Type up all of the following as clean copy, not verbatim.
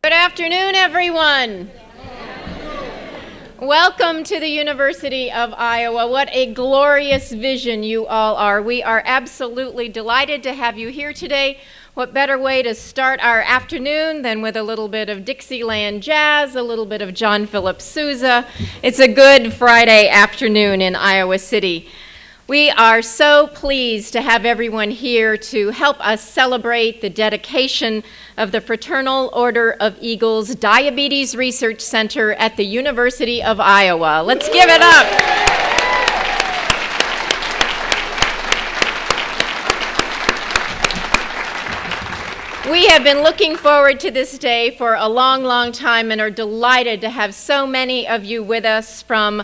Good afternoon, everyone. Welcome to the University of Iowa. What a glorious vision you all are. We are absolutely delighted to have you here today. What better way to start our afternoon than with a little bit of Dixieland jazz, a little bit of John Philip Sousa. It's a good Friday afternoon in Iowa City. We are so pleased to have everyone here to help us celebrate the dedication of the Fraternal Order of Eagles Diabetes Research Center at the University of Iowa. Let's give it up. We have been looking forward to this day for a long, long time and are delighted to have so many of you with us from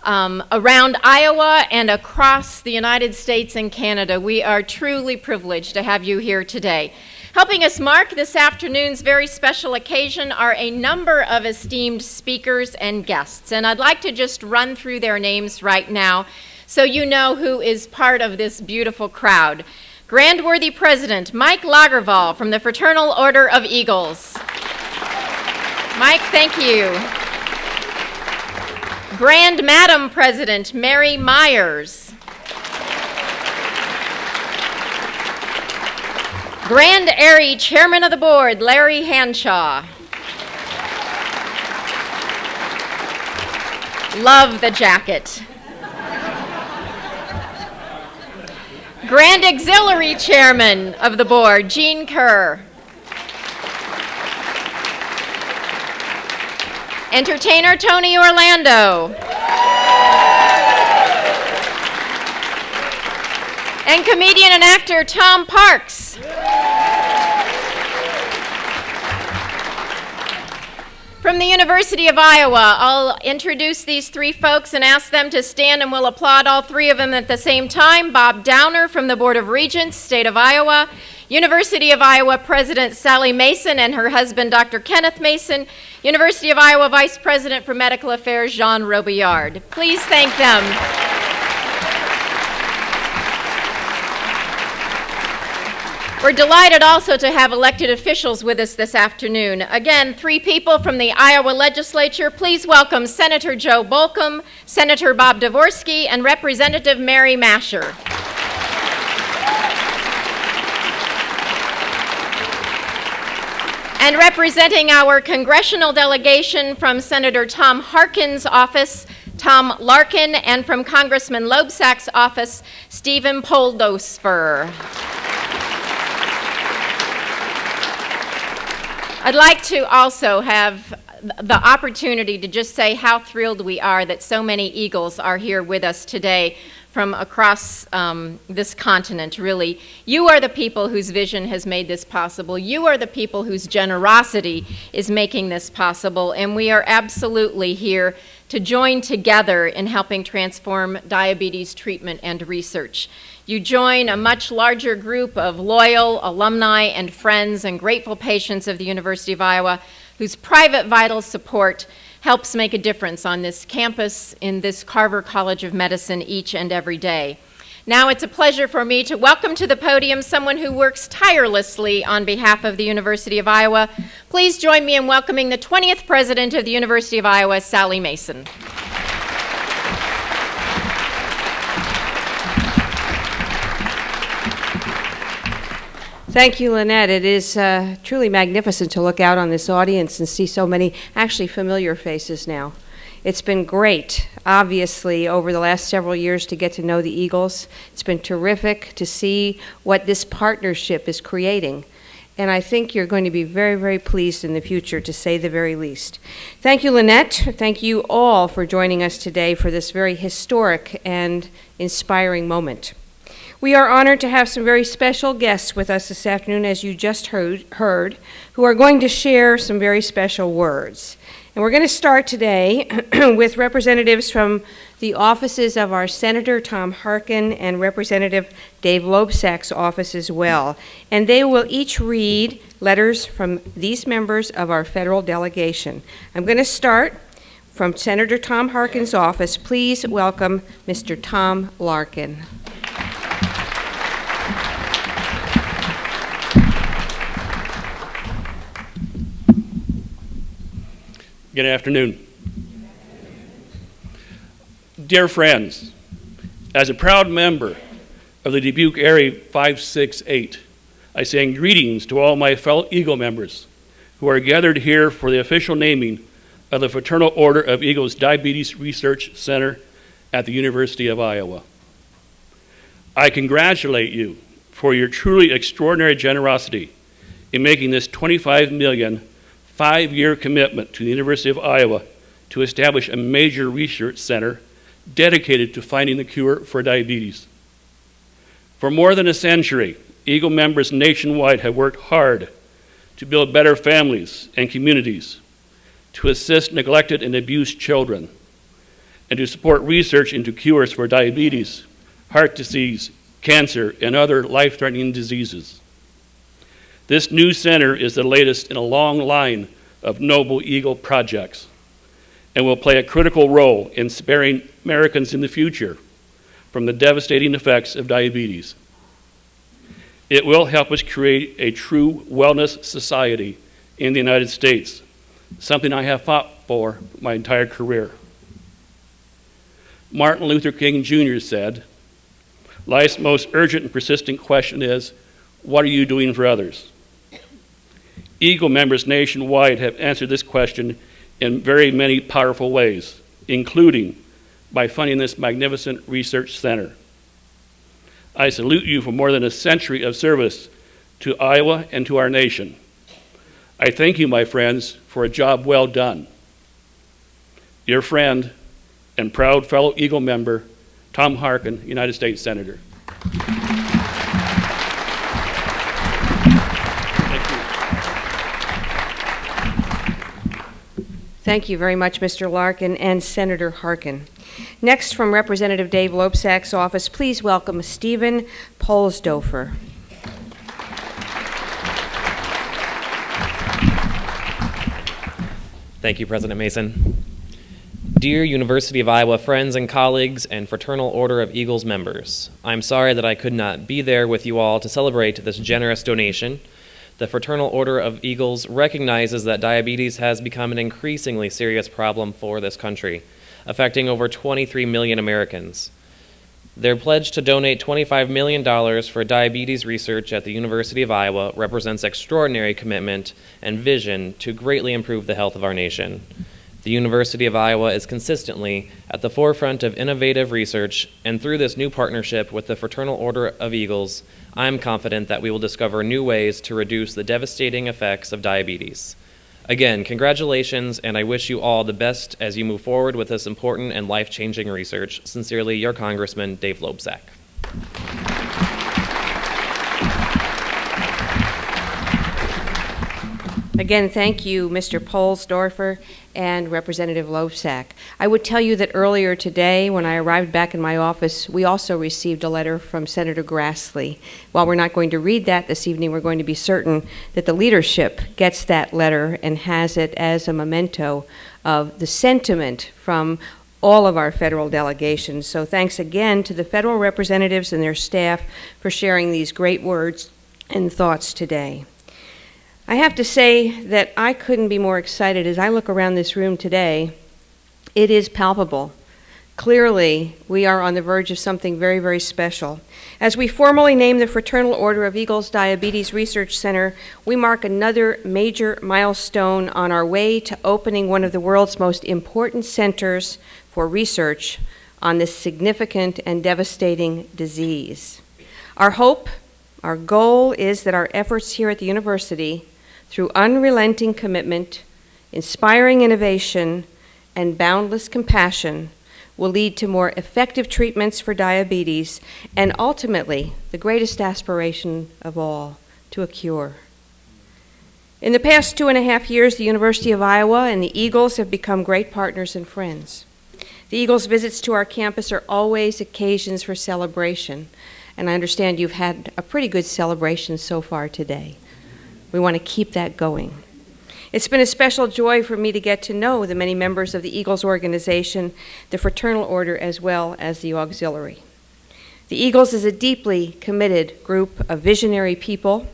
around Iowa and across the United States and Canada. We are truly privileged to have you here today. Helping us mark this afternoon's very special occasion are a number of esteemed speakers and guests, and I'd like to just run through their names right now so you know who is part of this beautiful crowd. Grand Worthy President Mike Lagervall from the Fraternal Order of Eagles. Mike, thank you. Grand Madam President Mary Myers. Grand Aerie Chairman of the Board Larry Hanshaw. Love the jacket. Grand Auxiliary Chairman of the Board Gene Kerr. Entertainer Tony Orlando. And comedian and actor Tom Parks. From the University of Iowa, I'll introduce these three folks and ask them to stand, and we'll applaud all three of them at the same time. Bob Downer from the Board of Regents, State of Iowa. University of Iowa President Sally Mason and her husband, Dr. Kenneth Mason. University of Iowa Vice President for Medical Affairs, Jean Robillard. Please thank them. We're delighted also to have elected officials with us this afternoon. Again, three people from the Iowa legislature. Please welcome Senator Joe Bolcom, Senator Bob Dvorsky, and Representative Mary Masher. And representing our congressional delegation from Senator Tom Harkin's office, Tom Larkin, and from Congressman Loebsack's office, Stephen Poldosfer. I'd like to also have the opportunity to just say how thrilled we are that so many Eagles are here with us today from across this continent, really. You are the people whose vision has made this possible. You are the people whose generosity is making this possible, and we are absolutely here to join together in helping transform diabetes treatment and research. You join a much larger group of loyal alumni and friends and grateful patients of the University of Iowa whose private vital support helps make a difference on this campus in this Carver College of Medicine each and every day. Now it's a pleasure for me to welcome to the podium someone who works tirelessly on behalf of the University of Iowa. Please join me in welcoming the 20th President of the University of Iowa, Sally Mason. Thank you, Lynette. It is truly magnificent to look out on this audience and see so many actually familiar faces now. It's been great, obviously, over the last several years to get to know the Eagles. It's been terrific to see what this partnership is creating. And I think you're going to be very, very pleased in the future, to say the very least. Thank you, Lynette. Thank you all for joining us today for this very historic and inspiring moment. We are honored to have some very special guests with us this afternoon, as you just heard, who are going to share some very special words. And we're going to start today with representatives from the offices of our Senator Tom Harkin and Representative Dave Loebsack's office as well. And they will each read letters from these members of our federal delegation. I'm going to start from Senator Tom Harkin's office. Please welcome Mr. Tom Larkin. Good afternoon. Dear friends, as a proud member of the Dubuque Aerie 568, I send greetings to all my fellow Eagle members who are gathered here for the official naming of the Fraternal Order of Eagles Diabetes Research Center at the University of Iowa. I congratulate you for your truly extraordinary generosity in making this $25 million, 5-year commitment to the University of Iowa to establish a major research center dedicated to finding the cure for diabetes. For more than a century, Eagle members nationwide have worked hard to build better families and communities, to assist neglected and abused children, and to support research into cures for diabetes, heart disease, cancer, and other life-threatening diseases. This new center is the latest in a long line of noble Eagle projects and will play a critical role in sparing Americans in the future from the devastating effects of diabetes. It will help us create a true wellness society in the United States, something I have fought for my entire career. Martin Luther King Jr. said, "Life's most urgent and persistent question is, what are you doing for others?" Eagle members nationwide have answered this question in very many powerful ways, including by funding this magnificent research center. I salute you for more than a century of service to Iowa and to our nation. I thank you, my friends, for a job well done. Your friend and proud fellow Eagle member, Tom Harkin, United States Senator. Thank you very much, Mr. Larkin and Senator Harkin. Next, from Representative Dave Loebsack's office, please welcome Stephen Polsdofer. Thank you, President Mason. Dear University of Iowa friends and colleagues and Fraternal Order of Eagles members, I'm sorry that I could not be there with you all to celebrate this generous donation. The Fraternal Order of Eagles recognizes that diabetes has become an increasingly serious problem for this country, affecting over 23 million Americans. Their pledge to donate $25 million for diabetes research at the University of Iowa represents extraordinary commitment and vision to greatly improve the health of our nation. The University of Iowa is consistently at the forefront of innovative research, and through this new partnership with the Fraternal Order of Eagles, I'm confident that we will discover new ways to reduce the devastating effects of diabetes. Again, congratulations, and I wish you all the best as you move forward with this important and life-changing research. Sincerely, your Congressman, Dave Loebsack. Again, thank you, Mr. Polsdorfer and Representative Loebsack. I would tell you that earlier today, when I arrived back in my office, we also received a letter from Senator Grassley. While we're not going to read that this evening, we're going to be certain that the leadership gets that letter and has it as a memento of the sentiment from all of our federal delegations. So thanks again to the federal representatives and their staff for sharing these great words and thoughts today. I have to say that I couldn't be more excited as I look around this room today. It is palpable. Clearly, we are on the verge of something very, very special. As we formally name the Fraternal Order of Eagles Diabetes Research Center, we mark another major milestone on our way to opening one of the world's most important centers for research on this significant and devastating disease. Our hope, our goal is that our efforts here at the university, through unrelenting commitment, inspiring innovation, and boundless compassion, will lead to more effective treatments for diabetes and ultimately, the greatest aspiration of all, to a cure. In the past 2.5 years, the University of Iowa and the Eagles have become great partners and friends. The Eagles' visits to our campus are always occasions for celebration, and I understand you've had a pretty good celebration so far today. We want to keep that going. It's been a special joy for me to get to know the many members of the Eagles organization, the Fraternal Order, as well as the auxiliary. The Eagles is a deeply committed group of visionary people.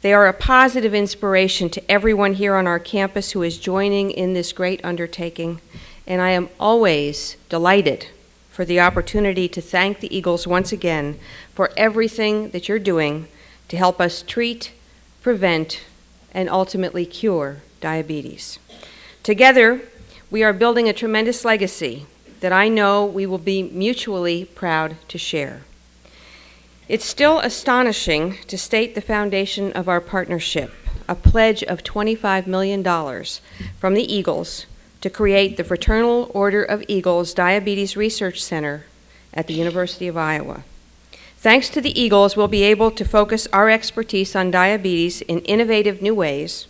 They are a positive inspiration to everyone here on our campus who is joining in this great undertaking, and I am always delighted for the opportunity to thank the Eagles once again for everything that you're doing to help us treat, prevent, and ultimately cure diabetes. Together, we are building a tremendous legacy that I know we will be mutually proud to share. It's still astonishing to state the foundation of our partnership, a pledge of $25 million from the Eagles to create the Fraternal Order of Eagles Diabetes Research Center at the University of Iowa. Thanks to the Eagles, we'll be able to focus our expertise on diabetes in innovative new ways,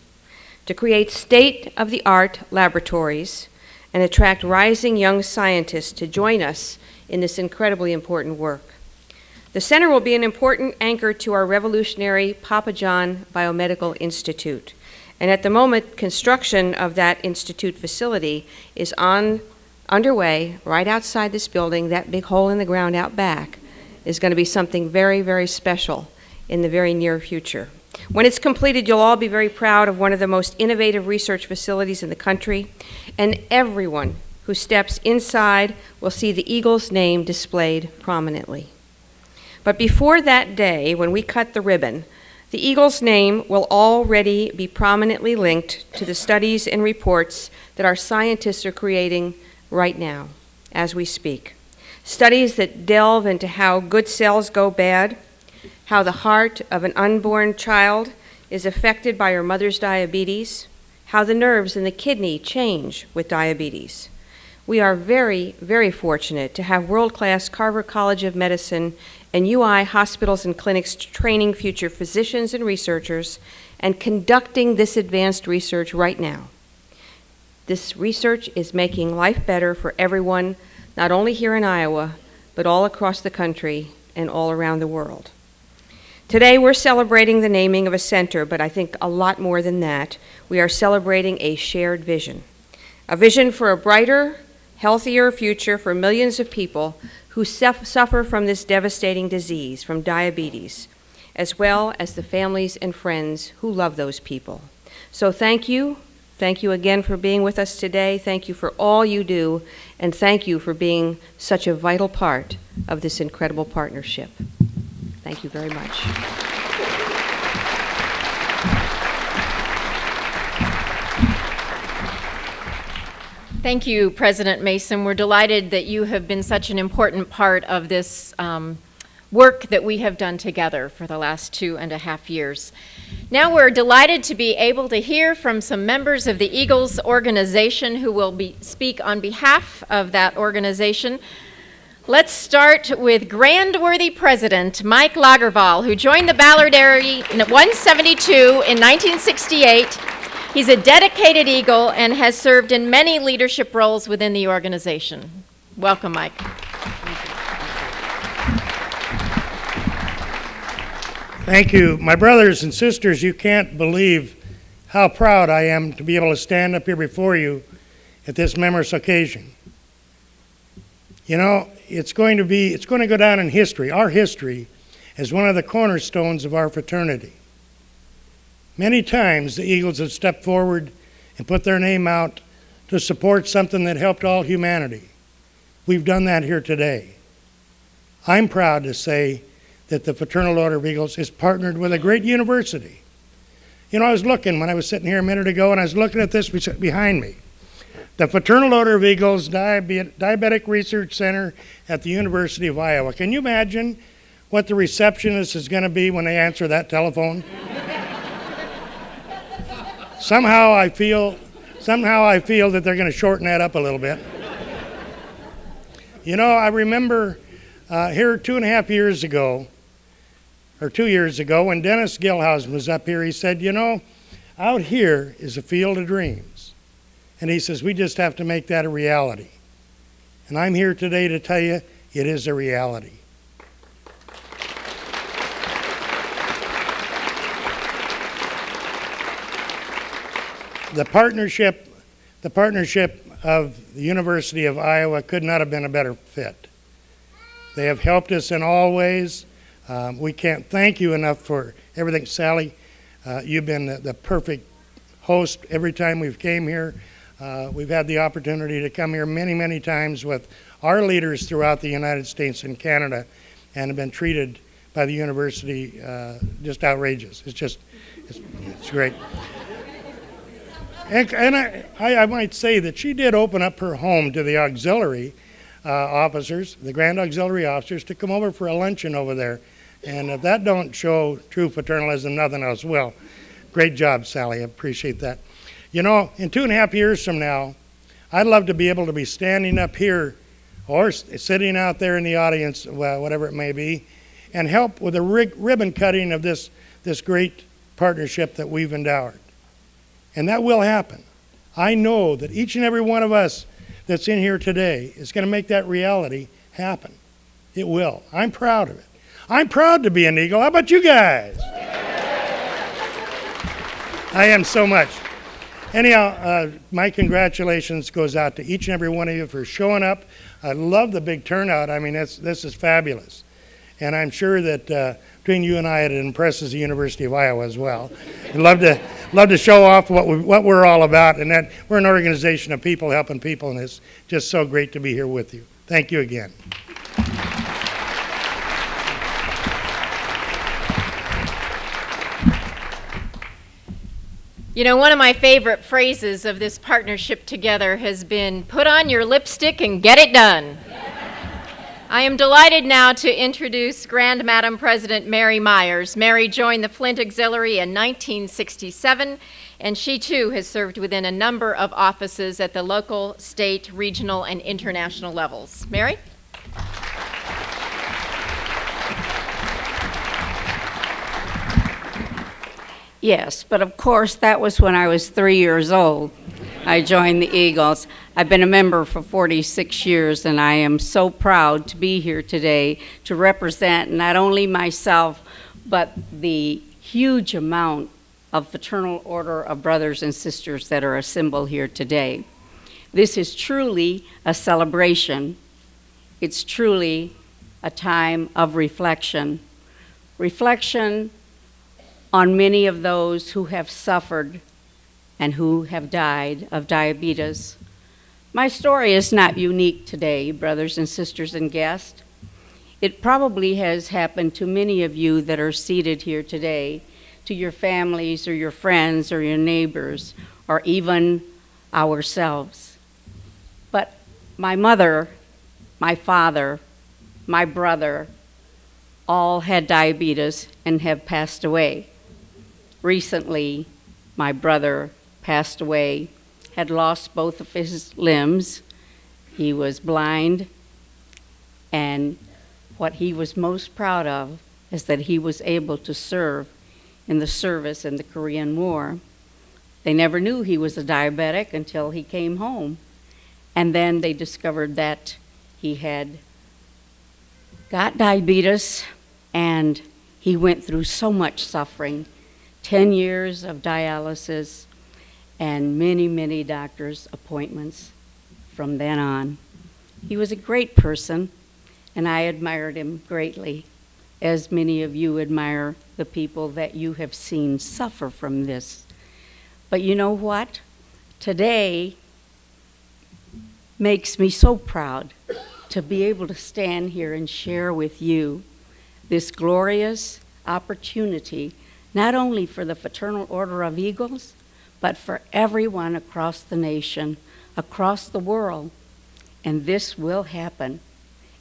to create state-of-the-art laboratories, and attract rising young scientists to join us in this incredibly important work. The center will be an important anchor to our revolutionary Papa John Biomedical Institute. And at the moment, construction of that institute facility is underway right outside this building. That big hole in the ground out back is going to be something very, very special in the very near future. When it's completed, you'll all be very proud of one of the most innovative research facilities in the country, and everyone who steps inside will see the Eagles' name displayed prominently. But before that day, when we cut the ribbon, the Eagles' name will already be prominently linked to the studies and reports that our scientists are creating right now, as we speak. Studies that delve into how good cells go bad, how the heart of an unborn child is affected by her mother's diabetes, how the nerves in the kidney change with diabetes. We are very, very fortunate to have world-class Carver College of Medicine and UI hospitals and clinics training future physicians and researchers and conducting this advanced research right now. This research is making life better for everyone, not only here in Iowa, but all across the country and all around the world. Today we're celebrating the naming of a center, but I think a lot more than that. We are celebrating a shared vision. A vision for a brighter, healthier future for millions of people who suffer from this devastating disease, from diabetes, as well as the families and friends who love those people. So thank you. Thank you again for being with us today. Thank you for all you do, and thank you for being such a vital part of this incredible partnership. Thank you very much. Thank you, President Mason. We're delighted that you have been such an important part of this work that we have done together for the last 2.5 years. Now we're delighted to be able to hear from some members of the Eagles organization who will speak on behalf of that organization. Let's start with Grand Worthy President Mike Lagervall, who joined the Ballard Aerie in 172 in 1968. He's a dedicated Eagle and has served in many leadership roles within the organization. Welcome, Mike. Thank you. My brothers and sisters, you can't believe how proud I am to be able to stand up here before you at this memorable occasion. You know, it's going to go down in history, our history, as one of the cornerstones of our fraternity. Many times the Eagles have stepped forward and put their name out to support something that helped all humanity. We've done that here today. I'm proud to say that the Fraternal Order of Eagles is partnered with a great university. You know, I was looking when I was sitting here a minute ago, and I was looking at this behind me. The Fraternal Order of Eagles Diabetic Research Center at the University of Iowa. Can you imagine what the receptionist is going to be when they answer that telephone? Somehow I feel that they're going to shorten that up a little bit. You know, I remember here 2.5 years ago, or 2 years ago, when Dennis Gilhausen was up here, he said, you know, out here is a field of dreams. And he says, we just have to make that a reality. And I'm here today to tell you it is a reality. The partnership of the University of Iowa could not have been a better fit. They have helped us in all ways. We can't thank you enough for everything. Sally, You've been the perfect host every time we've came here. We've had the opportunity to come here many, many times with our leaders throughout the United States and Canada, and have been treated by the university just outrageous. It's great. And I might say that she did open up her home to the auxiliary officers, the Grand Auxiliary officers, to come over for a luncheon over there. And if that don't show true fraternalism, nothing else will. Great job, Sally. I appreciate that. You know, in 2.5 years from now, I'd love to be able to be standing up here or sitting out there in the audience, well, whatever it may be, and help with the ribbon cutting of this great partnership that we've endowed. And that will happen. I know that each and every one of us that's in here today is going to make that reality happen. It will. I'm proud of it. I'm proud to be an Eagle. How about you guys? I am so much. Anyhow, my congratulations goes out to each and every one of you for showing up. I love the big turnout. I mean, this is fabulous. And I'm sure that between you and I, it impresses the University of Iowa as well. I'd love to show off what we're all about, and that we're an organization of people helping people, and it's just so great to be here with you. Thank you again. You know, one of my favorite phrases of this partnership together has been, put on your lipstick and get it done. I am delighted now to introduce Grand Madam President Mary Myers. Mary joined the Flint Auxiliary in 1967, and she too has served within a number of offices at the local, state, regional, and international levels. Mary? Yes, but of course that was when I was 3 years old. I joined the Eagles. I've been a member for 46 years, and I am so proud to be here today to represent not only myself, but the huge amount of fraternal order of brothers and sisters that are assembled here today. This is truly a celebration. It's truly a time of reflection. Reflection on many of those who have suffered and who have died of diabetes. My story is not unique today, brothers and sisters and guests. It probably has happened to many of you that are seated here today, to your families or your friends or your neighbors, or even ourselves. But my mother, my father, my brother, all had diabetes and have passed away. Recently, my brother passed away, had lost both of his limbs. He was blind, and what he was most proud of is that he was able to serve in the service in the Korean War. They never knew he was a diabetic until he came home, and then they discovered that he had got diabetes, and he went through so much suffering. 10 years of dialysis and many, many doctor's appointments from then on. He was a great person, and I admired him greatly, as many of you admire the people that you have seen suffer from this. But you know what? Today makes me so proud to be able to stand here and share with you this glorious opportunity, not only for the Fraternal Order of Eagles, but for everyone across the nation, across the world. And this will happen.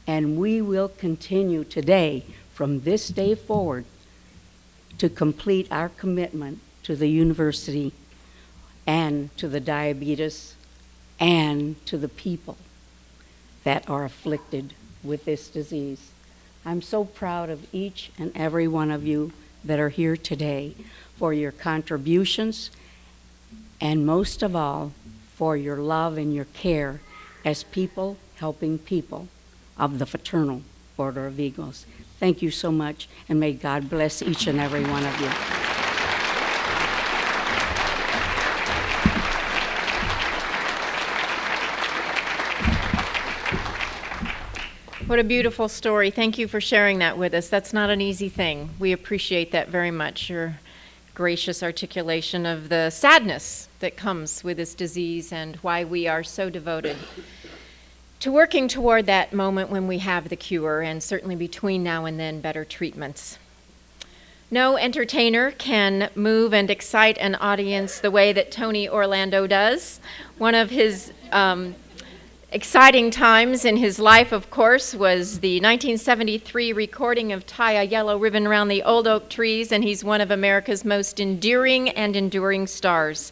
And we will continue today, from this day forward, to complete our commitment to the university and to the diabetes and to the people that are afflicted with this disease. I'm so proud of each and every one of you that are here today, for your contributions, and most of all, for your love and your care as people helping people of the Fraternal Order of Eagles. Thank you so much, and may God bless each and every one of you. What a beautiful story. Thank you for sharing that with us. That's not an easy thing. We appreciate that very much. You're a gracious articulation of the sadness that comes with this disease and why we are so devoted to working toward that moment when we have the cure, and certainly between now and then, better treatments. No entertainer can move and excite an audience the way that Tony Orlando does. One of his exciting times in his life, of course, was the 1973 recording of Tie a Yellow Ribbon Around the Old Oak Trees, and he's one of America's most endearing and enduring stars.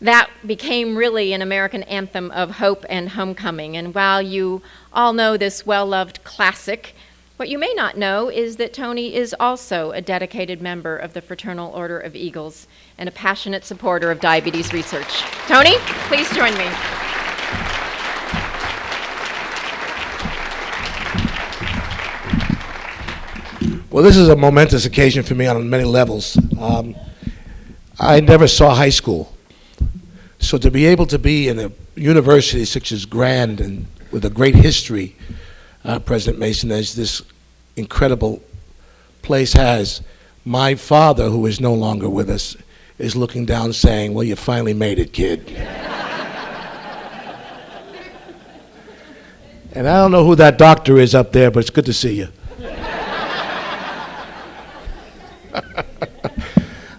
That became really an American anthem of hope and homecoming. And while you all know this well-loved classic, what you may not know is that Tony is also a dedicated member of the Fraternal Order of Eagles and a passionate supporter of diabetes research. Tony, please join me. Well, this is a momentous occasion for me on many levels. I never saw high school. So to be able to be in a university such as grand and with a great history, President Mason, as this incredible place has, my father, who is no longer with us, is looking down saying, well, you finally made it, kid. And I don't know who that doctor is up there, but it's good to see you.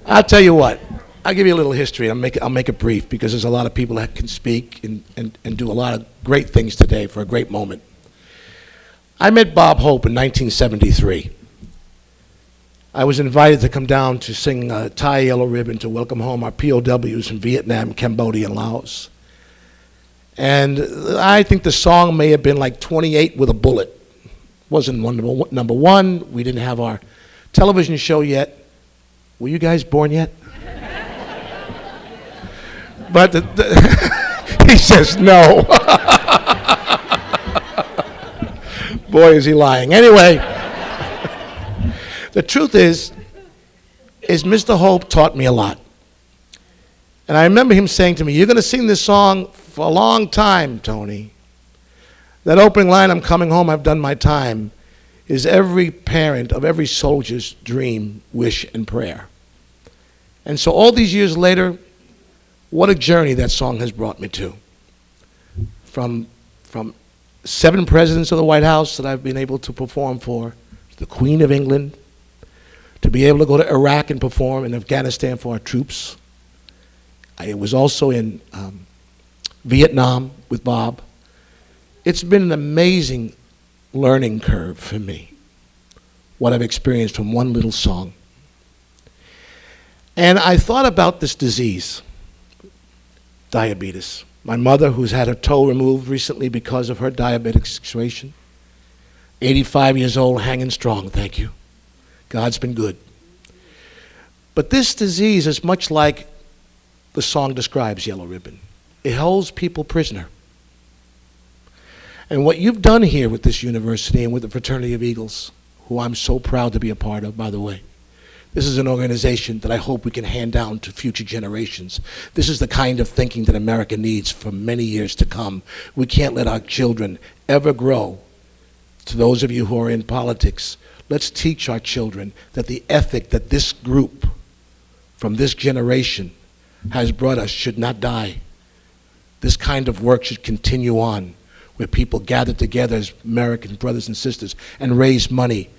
I'll tell you what. I'll give you a little history. I'll make it brief because there's a lot of people that can speak and do a lot of great things today for a great moment. I met Bob Hope in 1973. I was invited to come down to sing Tie a Yellow Ribbon to welcome home our POWs from Vietnam, Cambodia, and Laos. And I think the song may have been like 28 with a bullet. Wasn't number one. We didn't have our television show yet. Were you guys born yet? But he says no. Boy, is he lying. Anyway, the truth is Mr. Hope taught me a lot. And I remember him saying to me, you're going to sing this song for a long time, Tony. That opening line, I'm coming home, I've done my time, is every parent of every soldier's dream, wish, and prayer. And so all these years later, what a journey that song has brought me to. From 7 presidents of the White House that I've been able to perform for, the Queen of England, to be able to go to Iraq and perform in Afghanistan for our troops. I was also in Vietnam with Bob. It's been an amazing learning curve for me, what I've experienced from one little song. And I thought about this disease, diabetes. My mother, who's had her toe removed recently because of her diabetic situation, 85 years old, hanging strong, thank you. God's been good. But this disease is much like the song describes, Yellow Ribbon. It holds people prisoner. And what you've done here with this university and with the Fraternity of Eagles, who I'm so proud to be a part of, by the way, this is an organization that I hope we can hand down to future generations. This is the kind of thinking that America needs for many years to come. We can't let our children ever grow. To those of you who are in politics, let's teach our children that the ethic that this group from this generation has brought us should not die. This kind of work should continue on, where people gather together as American brothers and sisters and raise money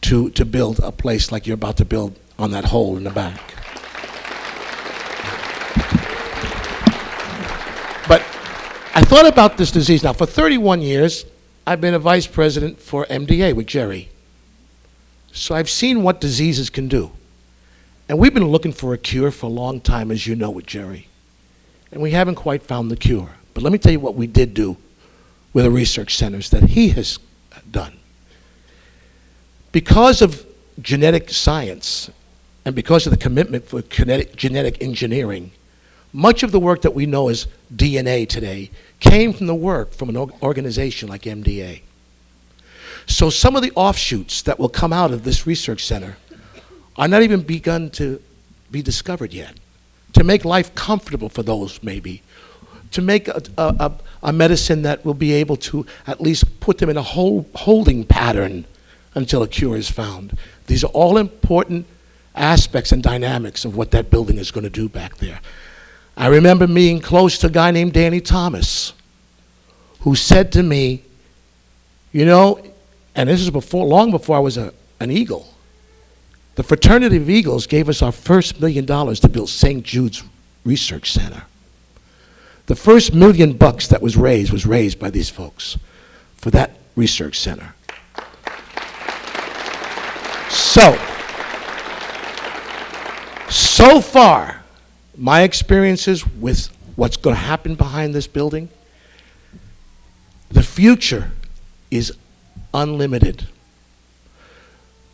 to build a place like you're about to build on that hole in the back. But I thought about this disease. Now, for 31 years, I've been a vice president for MDA with Jerry. So I've seen what diseases can do. And we've been looking for a cure for a long time, as you know, with Jerry. And we haven't quite found the cure. But let me tell you what we did do with the research centers that he has done. Because of genetic science and because of the commitment for genetic engineering, much of the work that we know as DNA today came from the work from an organization like MDA. So some of the offshoots that will come out of this research center are not even begun to be discovered yet. To make life comfortable for those, maybe. To make a medicine that will be able to at least put them in a holding pattern until a cure is found. These are all important aspects and dynamics of what that building is going to do back there. I remember being close to a guy named Danny Thomas, who said to me, you know, and this is long before I was an Eagle, the Fraternity of Eagles gave us our first $1 million to build St. Jude's Research Center. The first $1 million that was raised by these folks for that research center. So far, my experiences with what's going to happen behind this building, the future is unlimited.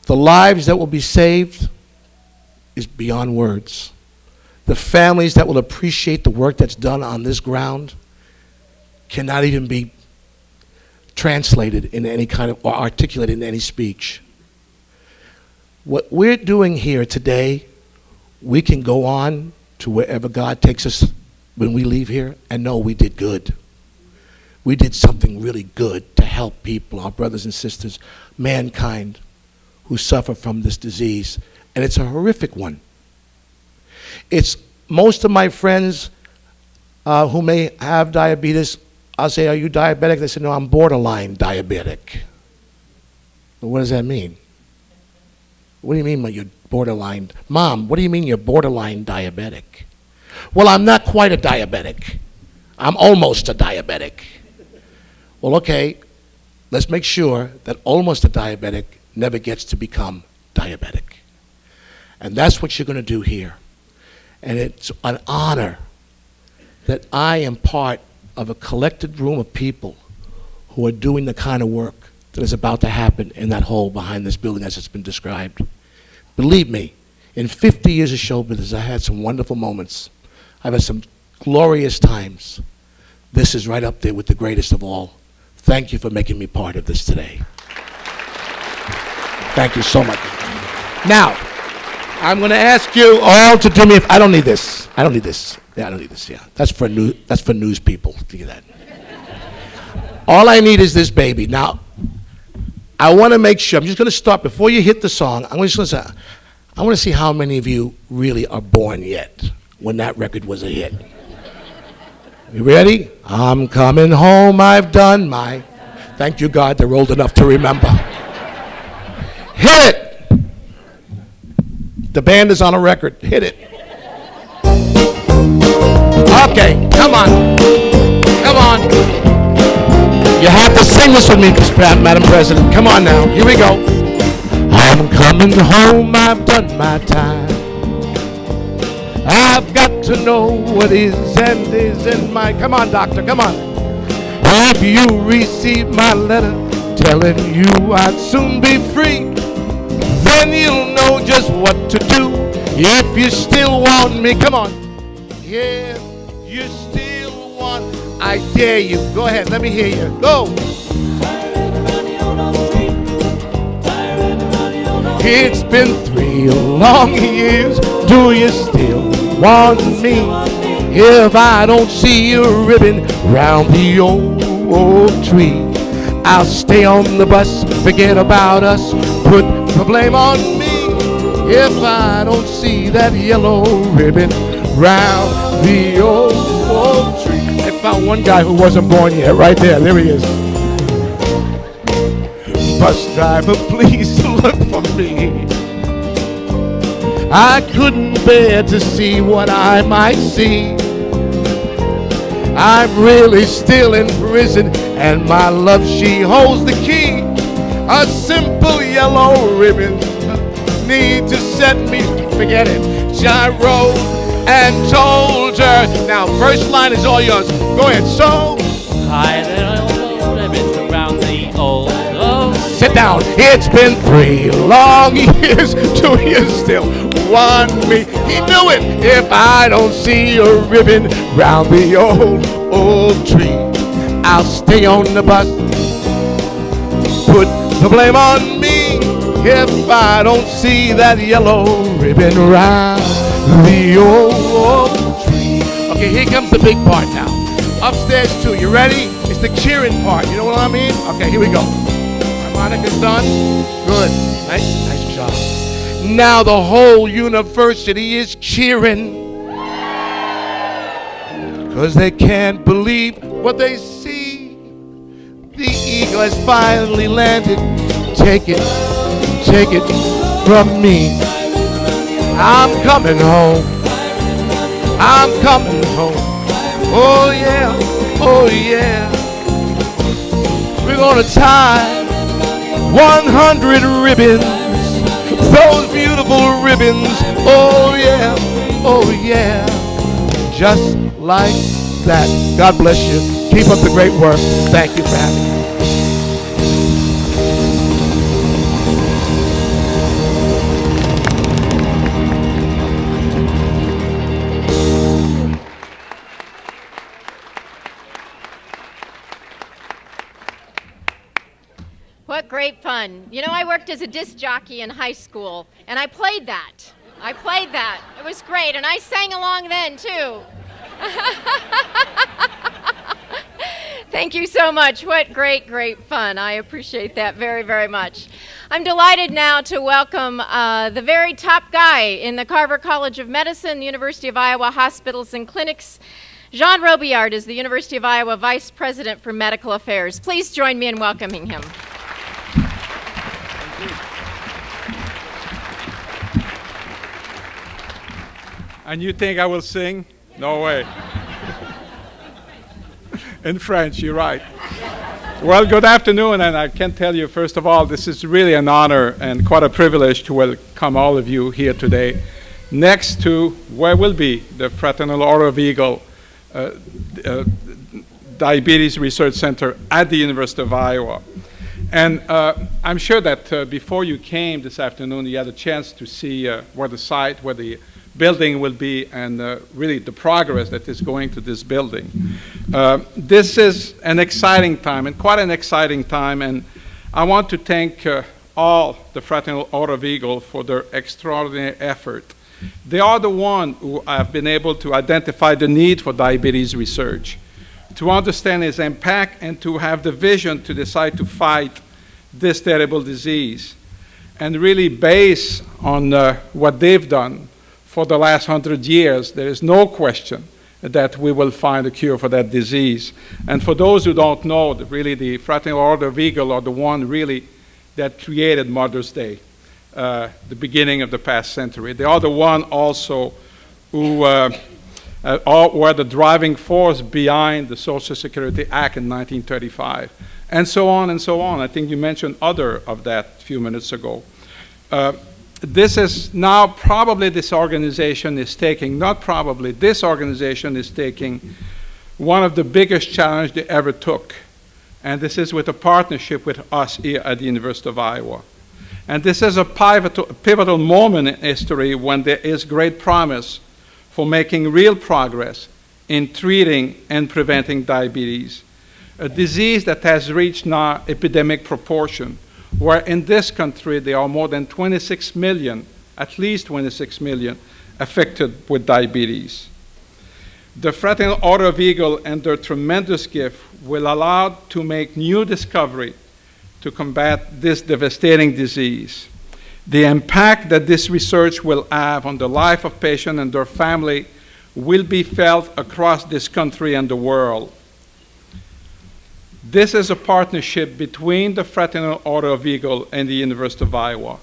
The lives that will be saved is beyond words. The families that will appreciate the work that's done on this ground cannot even be translated in any kind of, or articulated in any speech. What we're doing here today, we can go on to wherever God takes us when we leave here and know we did good. We did something really good to help people, our brothers and sisters, mankind, who suffer from this disease. And it's a horrific one. It's most of my friends who may have diabetes, I'll say, are you diabetic? They say, no, I'm borderline diabetic. But what does that mean? What do you mean you're borderline? Mom, what do you mean you're borderline diabetic? Well, I'm not quite a diabetic. I'm almost a diabetic. Well, okay, let's make sure that almost a diabetic never gets to become diabetic. And that's what you're going to do here. And it's an honor that I am part of a collected room of people who are doing the kind of work that is about to happen in that hole behind this building as it's been described. Believe me, in 50 years of show business, I had some wonderful moments. I've had some glorious times. This is right up there with the greatest of all. Thank you for making me part of this today. Thank you so much. Now, I'm going to ask you all to do me, I don't need this. I don't need this. Yeah, I don't need this, yeah. That's for news people to get that. All I need is this baby. Now, I want to make sure, I'm just going to start, before you hit the song, I'm just going to say, I want to see how many of you really are born yet when that record was a hit. You ready? I'm coming home, I've done my, thank you God, they're old enough to remember. Hit it! The band is on a record, hit it. Okay, come on, come on. You have to sing this with me, Madam President. Come on now, here we go. I'm coming home, I've done my time. I've got to know what is and isn't mine. Come on, doctor, come on. Have you received my letter telling you I'd soon be free? Then you'll know just what to do if you still want me. Come on. Yeah, you still want, I dare you. Go ahead, let me hear you. Go. It's been 3 long years. Do you still want me? If I don't see you ribbon round the old tree, I'll stay on the bus, forget about us, put the blame on me. If I don't see that yellow ribbon round the old tree. I found one guy who wasn't born yet, right there he is. Bus driver, please look for me. I couldn't bear to see what I might see. I'm really still in prison, and my love, she holds the key. A simple yellow ribbon need to set me, forget it. I wrote and told her. Now, first line is all yours. Go ahead. So, tie the ribbons around the old. Sit down. It's been 3 long years. Do you still want me? He knew it. If I don't see a ribbon round the old tree, I'll stay on the bus. Put the blame on me. If I don't see that yellow ribbon round the old tree. Okay, here comes the big part now. Upstairs too. You ready? It's the cheering part. You know what I mean? Okay, here we go. Harmonica's done. Good. Nice job. Now the whole university is cheering, 'cause they can't believe what they see. The eagle has finally landed. Take it from me. I'm coming home. I'm coming home. Oh yeah, oh yeah. We're gonna tie 100 ribbons, those beautiful ribbons. Oh yeah, oh yeah. Just like that. God bless you. Keep up the great work. Thank you for having me. What great fun. You know, I worked as a disc jockey in high school, and I played that. It was great, and I sang along then, too. Thank you so much. What great, great fun. I appreciate that very, very much. I'm delighted now to welcome the very top guy in the Carver College of Medicine, the University of Iowa Hospitals and Clinics. Jean Robillard is the University of Iowa Vice President for Medical Affairs. Please join me in welcoming him. And you think I will sing? No way. In French, you're right. Well, good afternoon, and I can tell you, first of all, this is really an honor and quite a privilege to welcome all of you here today, next to where will be the Fraternal Order of Eagle Diabetes Research Center at the University of Iowa. And I'm sure that before you came this afternoon, you had a chance to see where the site, where the building will be, and really the progress that is going to this building. This is an exciting time, and quite an exciting time, and I want to thank all the Fraternal Order of Eagle for their extraordinary effort. They are the ones who have been able to identify the need for diabetes research, to understand its impact, and to have the vision to decide to fight this terrible disease. And really, based on what they've done for the last 100 years, there is no question that we will find a cure for that disease. And for those who don't know, really the Fraternal Order of Eagle are the one really that created Mother's Day, the beginning of the past century. They are the one also who were the driving force behind the Social Security Act in 1935, and so on and so on. I think you mentioned other of that a few minutes ago. This is now probably this organization is taking, not probably, this organization is taking one of the biggest challenges they ever took. And this is with a partnership with us here at the University of Iowa. And this is a pivotal moment in history when there is great promise for making real progress in treating and preventing diabetes, a disease that has reached now epidemic proportion, where in this country there are more than 26 million, at least 26 million, affected with diabetes. The Fraternal Order of Eagle and their tremendous gift will allow to make new discovery to combat this devastating disease. The impact that this research will have on the life of patients and their family will be felt across this country and the world. This is a partnership between the Fraternal Order of Eagle and the University of Iowa.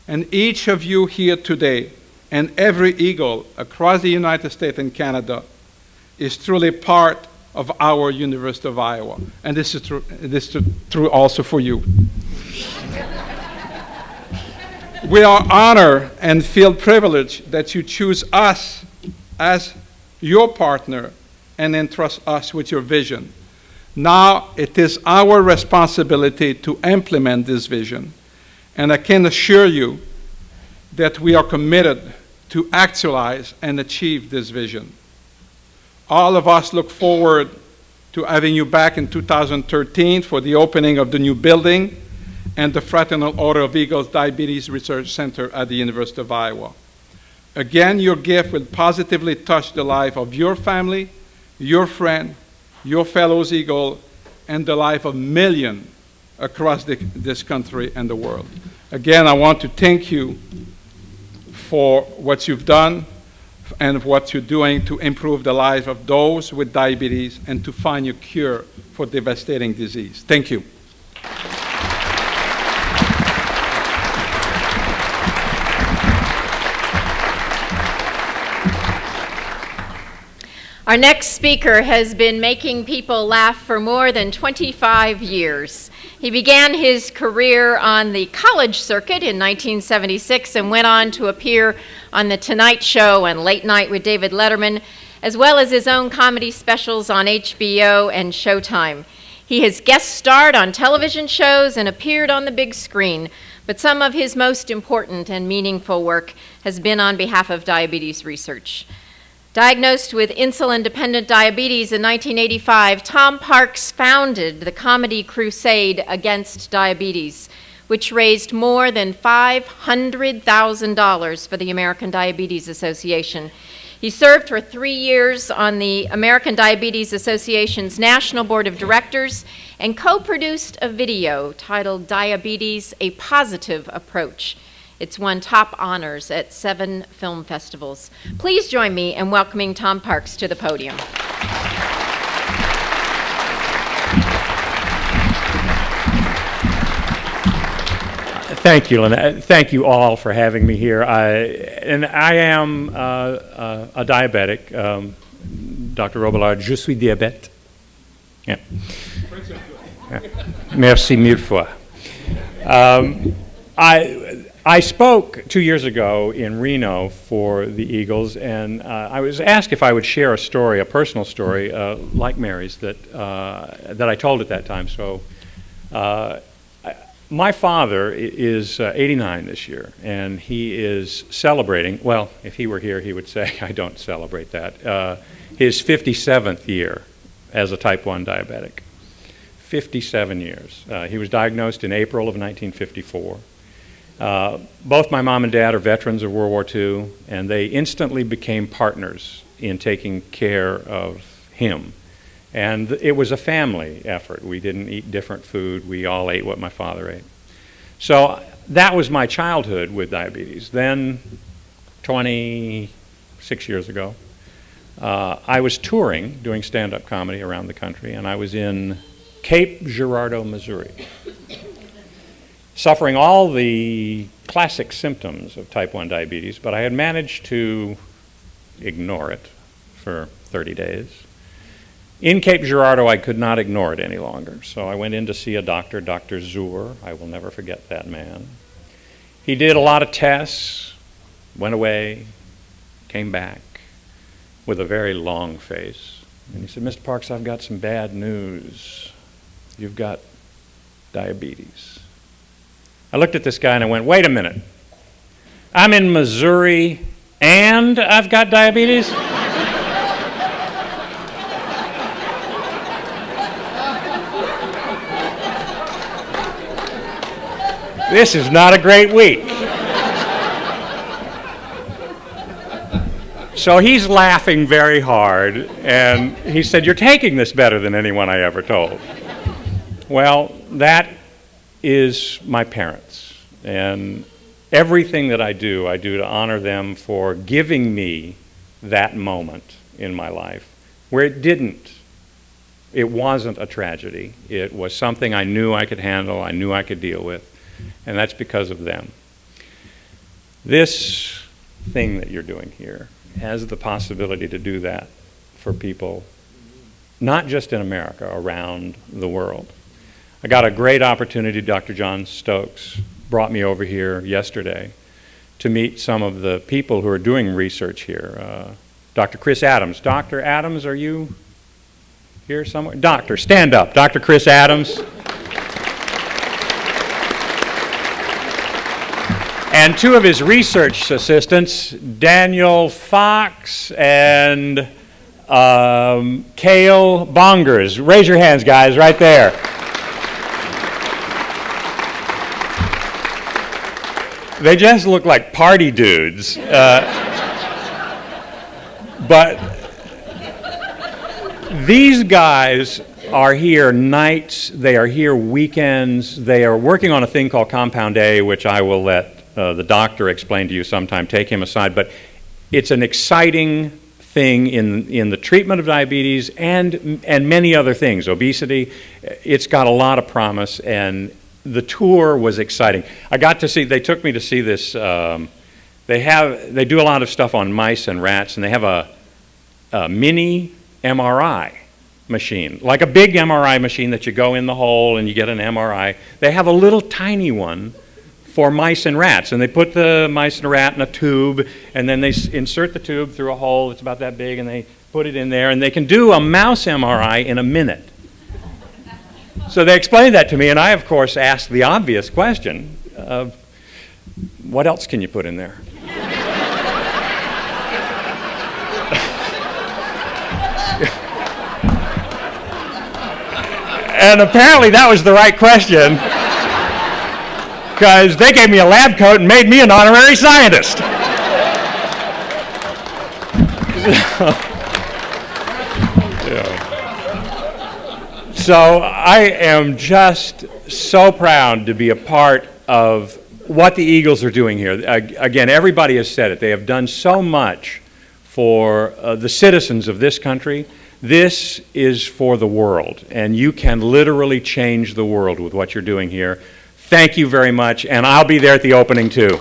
And each of you here today, and every Eagle across the United States and Canada, is truly part of our University of Iowa. And this is true also for you. We are honored and feel privileged that you choose us as your partner and entrust us with your vision. Now it is our responsibility to implement this vision, and I can assure you that we are committed to actualize and achieve this vision. All of us look forward to having you back in 2013 for the opening of the new building and the Fraternal Order of Eagles Diabetes Research Center at the University of Iowa. Again, your gift will positively touch the life of your family, your friend, your fellow Eagle, and the life of millions across this country and the world. Again, I want to thank you for what you've done and what you're doing to improve the life of those with diabetes and to find a cure for devastating disease. Thank you. Our next speaker has been making people laugh for more than 25 years. He began his career on the college circuit in 1976 and went on to appear on The Tonight Show and Late Night with David Letterman, as well as his own comedy specials on HBO and Showtime. He has guest starred on television shows and appeared on the big screen, but some of his most important and meaningful work has been on behalf of diabetes research. Diagnosed with insulin-dependent diabetes in 1985, Tom Parks founded the Comedy Crusade Against Diabetes, which raised more than $500,000 for the American Diabetes Association. He served for 3 years on the American Diabetes Association's National Board of Directors and co-produced a video titled Diabetes: A Positive Approach. It's won top honors at 7 film festivals. Please join me in welcoming Tom Parks to the podium. Thank you, Lynette. Thank you all for having me here. I am a diabetic. Dr. Robillard, je suis diabète. Yeah. Merci mille fois. I spoke 2 years ago in Reno for the Eagles, and I was asked if I would share a story, a personal story, like Mary's, that I told at that time. So my father is 89 this year, and he is celebrating, well, if he were here, he would say, I don't celebrate that, his 57th year as a type 1 diabetic. 57 years. He was diagnosed in April of 1954. Both my mom and dad are veterans of World War II, and they instantly became partners in taking care of him. And it was a family effort. We didn't eat different food. We all ate what my father ate. So that was my childhood with diabetes. Then, 26 years ago, I was touring, doing stand-up comedy around the country, and I was in Cape Girardeau, Missouri, suffering all the classic symptoms of type 1 diabetes, but I had managed to ignore it for 30 days. In Cape Girardeau, I could not ignore it any longer, so I went in to see a doctor, Dr. Zur. I will never forget that man. He did a lot of tests, went away, came back with a very long face. And he said, Mr. Parks, I've got some bad news. You've got diabetes. I looked at this guy and I went, wait a minute. I'm in Missouri and I've got diabetes? This is not a great week. So he's laughing very hard, and he said, you're taking this better than anyone I ever told. Well, that is my parents, and everything that I do to honor them for giving me that moment in my life where it wasn't a tragedy. It was something I knew I could handle, I knew I could deal with, and that's because of them. This thing that you're doing here has the possibility to do that for people, not just in America, around the world. I got a great opportunity. Dr. John Stokes brought me over here yesterday to meet some of the people who are doing research here. Dr. Chris Adams. Dr. Adams, are you here somewhere? Doctor, stand up. Dr. Chris Adams. And two of his research assistants, Daniel Fox and Cale Bongers. Raise your hands, guys, right there. They just look like party dudes. But these guys are here nights, they are here weekends, they are working on a thing called Compound A, which I will let the doctor explain to you sometime. Take him aside. But it's an exciting thing in the treatment of diabetes and many other things. Obesity, it's got a lot of promise, and the tour was exciting. I got to see, they took me to see this, they do a lot of stuff on mice and rats, and they have a mini MRI machine, like a big MRI machine that you go in the hole and you get an MRI. They have a little tiny one for mice and rats, and they put the mice and rat in a tube, and then they insert the tube through a hole that's about that big, and they put it in there, and they can do a mouse MRI in a minute. So they explained that to me, and I, of course, asked the obvious question, what else can you put in there? And apparently that was the right question, because they gave me a lab coat and made me an honorary scientist. So I am just so proud to be a part of what the Eagles are doing here. Again, everybody has said it. They have done so much for the citizens of this country. This is for the world, and you can literally change the world with what you're doing here. Thank you very much, and I'll be there at the opening too.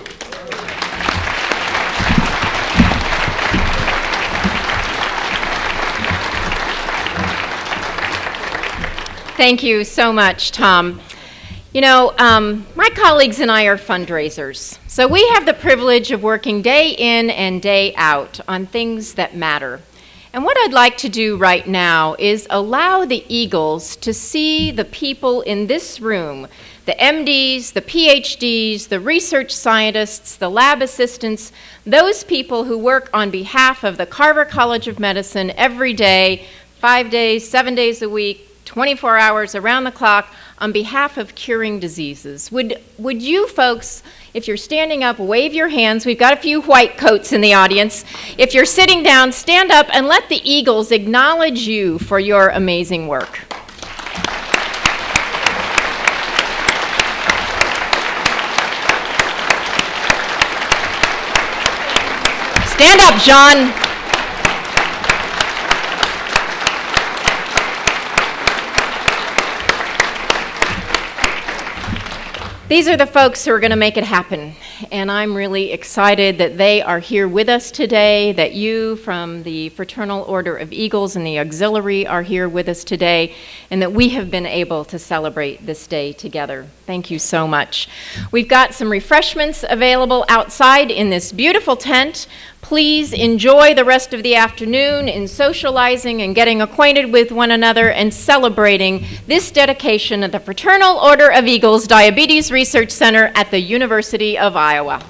Thank you so much, Tom. You know, my colleagues and I are fundraisers, so we have the privilege of working day in and day out on things that matter. And what I'd like to do right now is allow the Eagles to see the people in this room, the MDs, the PhDs, the research scientists, the lab assistants, those people who work on behalf of the Carver College of Medicine every day, 5 days, 7 days a week, 24 hours around the clock on behalf of curing diseases. Would you folks, if you're standing up, wave your hands. We've got a few white coats in the audience. If you're sitting down, stand up and let the Eagles acknowledge you for your amazing work. Stand up, John. These are the folks who are going to make it happen, and I'm really excited that they are here with us today, that you from the Fraternal Order of Eagles and the Auxiliary are here with us today, and that we have been able to celebrate this day together. Thank you so much. We've got some refreshments available outside in this beautiful tent. Please enjoy the rest of the afternoon in socializing and getting acquainted with one another and celebrating this dedication of the Fraternal Order of Eagles Diabetes Research Center at the University of Iowa.